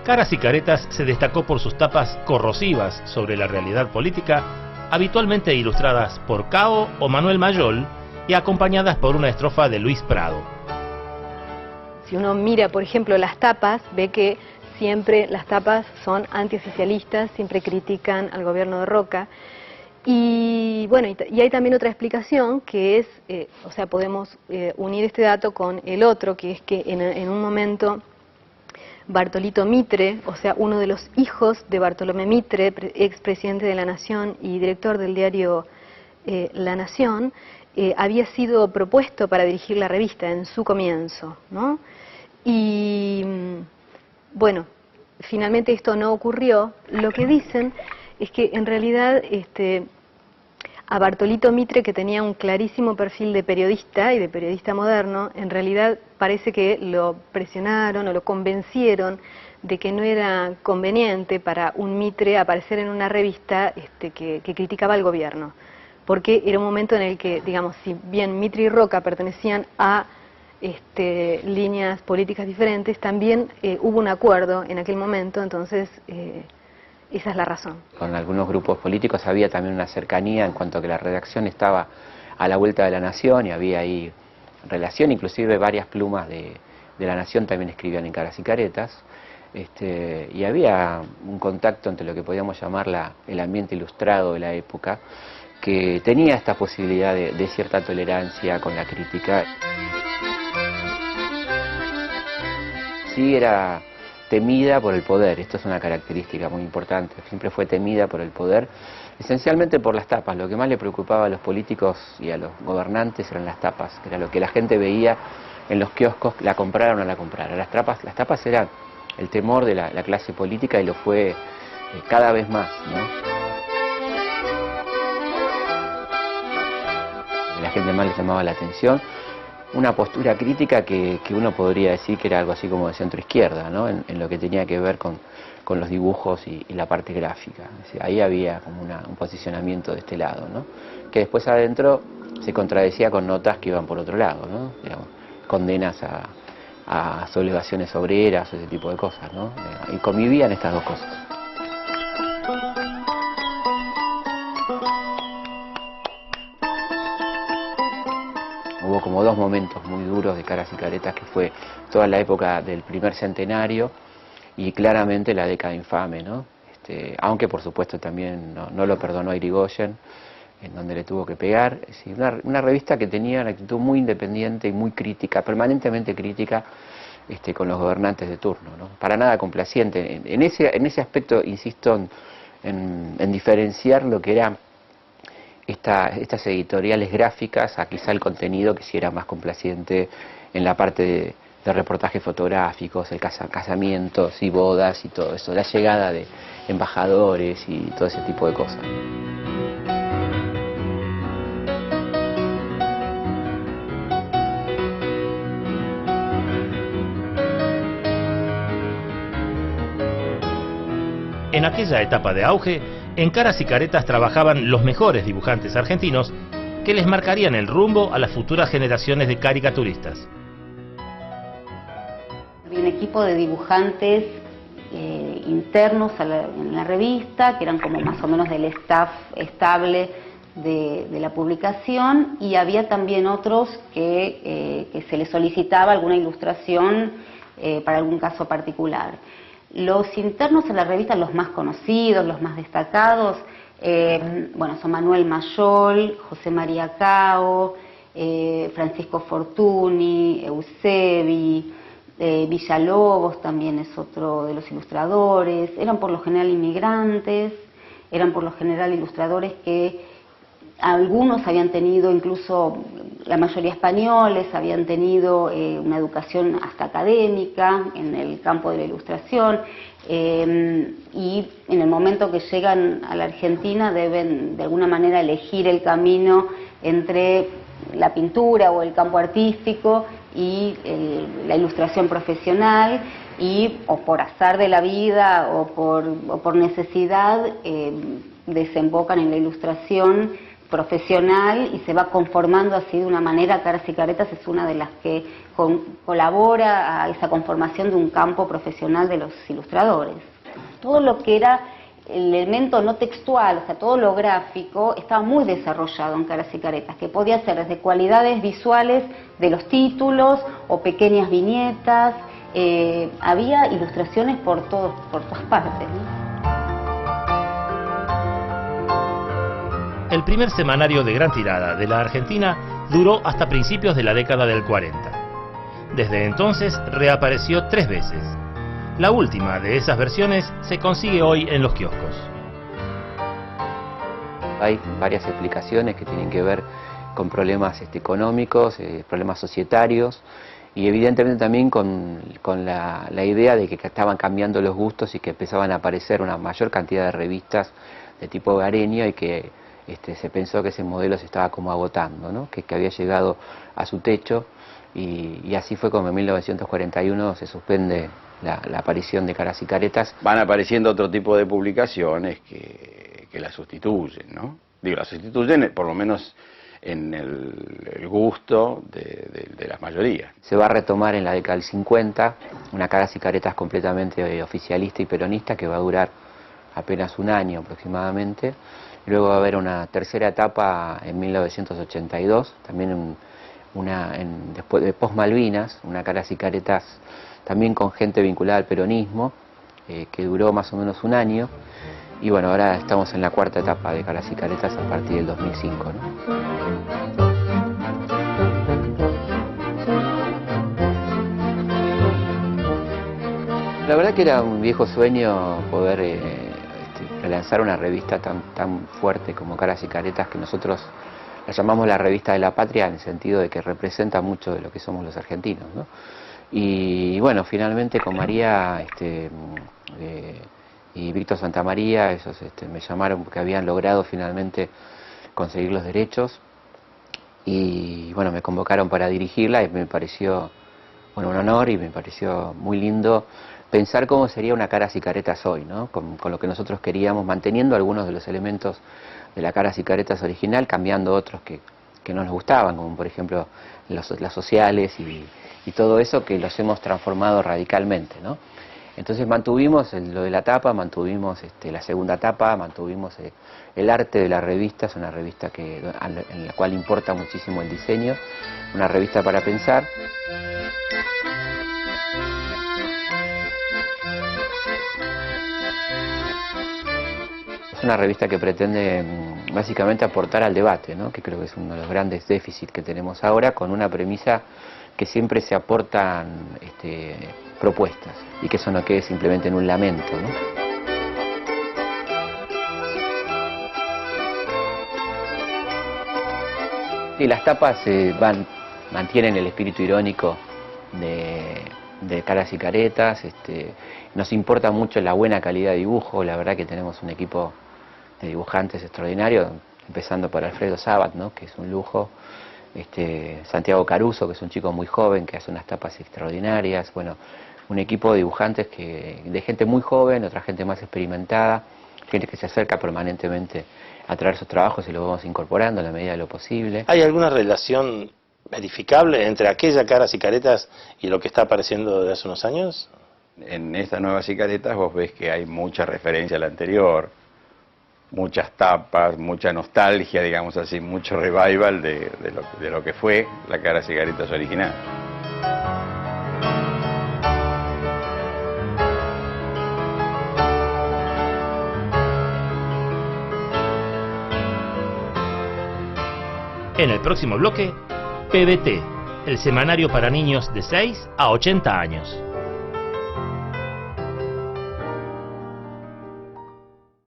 Caras y Caretas se destacó por sus tapas corrosivas sobre la realidad política, habitualmente ilustradas por Cao o Manuel Mayol y acompañadas por una estrofa de Luis Prado. Si uno mira, por ejemplo, las tapas, ve que siempre las tapas son antioficialistas, siempre critican al gobierno de Roca. Y bueno, y hay también otra explicación que es, o sea, podemos unir este dato con el otro, que es que en un momento Bartolito Mitre, o sea, uno de los hijos de Bartolomé Mitre, expresidente de la Nación y director del diario La Nación, había sido propuesto para dirigir la revista en su comienzo, ¿no? Y bueno, finalmente esto no ocurrió. Lo que dicen es que en realidad a Bartolito Mitre, que tenía un clarísimo perfil de periodista y de periodista moderno, en realidad parece que lo presionaron o lo convencieron de que no era conveniente para un Mitre aparecer en una revista que criticaba al gobierno, porque era un momento en el que, digamos, si bien Mitre y Roca pertenecían a líneas políticas diferentes, también hubo un acuerdo en aquel momento, entonces esa es la razón. Con algunos grupos políticos había también una cercanía en cuanto a que la redacción estaba a la vuelta de La Nación y había ahí relación, inclusive varias plumas de La Nación también escribían en Caras y Caretas, y había un contacto entre lo que podíamos llamar el ambiente ilustrado de la época, que tenía esta posibilidad de cierta tolerancia con la crítica. Sí, era temida por el poder, esto es una característica muy importante, siempre fue temida por el poder, esencialmente por las tapas. Lo que más le preocupaba a los políticos y a los gobernantes eran las tapas, que era lo que la gente veía en los kioscos, la comprara o no la comprara. Las tapas eran el temor de la clase política y lo fue cada vez más, ¿no? La gente más le llamaba la atención. Una postura crítica que uno podría decir que era algo así como de centro izquierda, ¿no? En lo que tenía que ver con los dibujos y la parte gráfica. Es decir, ahí había como un posicionamiento de este lado, ¿no? Que después adentro se contradecía con notas que iban por otro lado, ¿no? Digamos, condenas a sublevaciones obreras, ese tipo de cosas, ¿no? Y convivían estas dos cosas. Hubo como dos momentos muy duros de Caras y Caretas, que fue toda la época del primer centenario y claramente la década infame, ¿no? Aunque por supuesto también no lo perdonó a Irigoyen, en donde le tuvo que pegar. Es decir, una revista que tenía una actitud muy independiente y muy crítica, permanentemente crítica con los gobernantes de turno, ¿no? Para nada complaciente. En ese aspecto insisto en diferenciar lo que era estas editoriales gráficas a quizá el contenido que sí era más complaciente en la parte de reportajes fotográficos, el casamientos y bodas y todo eso, la llegada de embajadores y todo ese tipo de cosas. En aquella etapa de auge, en Caras y Caretas trabajaban los mejores dibujantes argentinos que les marcarían el rumbo a las futuras generaciones de caricaturistas. Había un equipo de dibujantes internos en la revista, que eran como más o menos del staff estable de la publicación, y había también otros que se les solicitaba alguna ilustración para algún caso particular. Los internos en la revista, los más conocidos, los más destacados, bueno, son Manuel Mayol, José María Cao, Francisco Fortuny, Eusebi, Villalobos también es otro de los ilustradores. Eran por lo general inmigrantes, eran por lo general ilustradores que algunos habían tenido, incluso la mayoría españoles, habían tenido una educación hasta académica en el campo de la ilustración, y en el momento que llegan a la Argentina deben de alguna manera elegir el camino entre la pintura o el campo artístico y la ilustración profesional, y o por azar de la vida o por necesidad desembocan en la ilustración profesional y se va conformando así de una manera. Caras y Caretas es una de las que colabora a esa conformación de un campo profesional de los ilustradores. Todo lo que era el elemento no textual, o sea, todo lo gráfico, estaba muy desarrollado en Caras y Caretas, que podía ser desde cualidades visuales de los títulos o pequeñas viñetas. Había ilustraciones por todas partes, ¿no? El primer semanario de gran tirada de la Argentina duró hasta principios de la década del 40. Desde entonces reapareció 3 veces. La última de esas versiones se consigue hoy en los kioscos. Hay varias explicaciones que tienen que ver con problemas económicos, problemas societarios, y evidentemente también con la idea de que estaban cambiando los gustos y que empezaban a aparecer una mayor cantidad de revistas de tipo hogareño y que se pensó que ese modelo se estaba como agotando, ¿no? que había llegado a su techo, y así fue como en 1941 se suspende la aparición de Caras y Caretas. Van apareciendo otro tipo de publicaciones que la sustituyen, ¿no? Digo, la sustituyen por lo menos en el gusto de la mayoría. Se va a retomar en la década del 50 una Caras y Caretas completamente oficialista y peronista que va a durar apenas un año aproximadamente. Luego va a haber una tercera etapa en 1982, también después de post-Malvinas, una Caras y Caretas también con gente vinculada al peronismo, que duró más o menos un año. Y bueno, ahora estamos en la cuarta etapa de Caras y Caretas a partir del 2005, ¿no? La verdad que era un viejo sueño poder relanzar una revista tan fuerte como Caras y Caretas, que nosotros la llamamos la revista de la patria, en el sentido de que representa mucho de lo que somos los argentinos, ¿no? Y bueno, finalmente con María y Víctor Santamaría, ellos me llamaron porque habían logrado finalmente conseguir los derechos, y bueno, me convocaron para dirigirla, y me pareció un honor, y me pareció muy lindo pensar cómo sería una Caras y Caretas hoy, ¿no? Con lo que nosotros queríamos, manteniendo algunos de los elementos de la Caras y Caretas original, cambiando otros que no nos gustaban, como por ejemplo las sociales y todo eso, que los hemos transformado radicalmente, ¿no? Entonces mantuvimos lo de la tapa, mantuvimos la segunda tapa, mantuvimos el arte de la revista. Es una revista en la cual importa muchísimo el diseño, una revista para pensar. Es una revista que pretende básicamente aportar al debate, ¿no? Que creo que es uno de los grandes déficits que tenemos ahora, con una premisa que siempre se aportan propuestas, y que eso no quede simplemente en un lamento, ¿no? Y las tapas mantienen el espíritu irónico de Caras y Caretas. Nos importa mucho la buena calidad de dibujo. La verdad que tenemos un equipo de dibujantes extraordinario, empezando por Alfredo Sabat, ¿no? Que es un lujo. Santiago Caruso, que es un chico muy joven que hace unas tapas extraordinarias. Bueno, un equipo de dibujantes de gente muy joven, otra gente más experimentada, gente que se acerca permanentemente a traer sus trabajos, y lo vamos incorporando en la medida de lo posible. ¿Hay alguna relación verificable entre aquella Caras y Caretas y lo que está apareciendo desde hace unos años? En estas nuevas y Caretas vos ves que hay mucha referencia a la anterior, muchas tapas, mucha nostalgia, digamos así, mucho revival de lo que fue la Caras y Caretas original. En el próximo bloque, PBT, el semanario para niños de 6 a 80 años.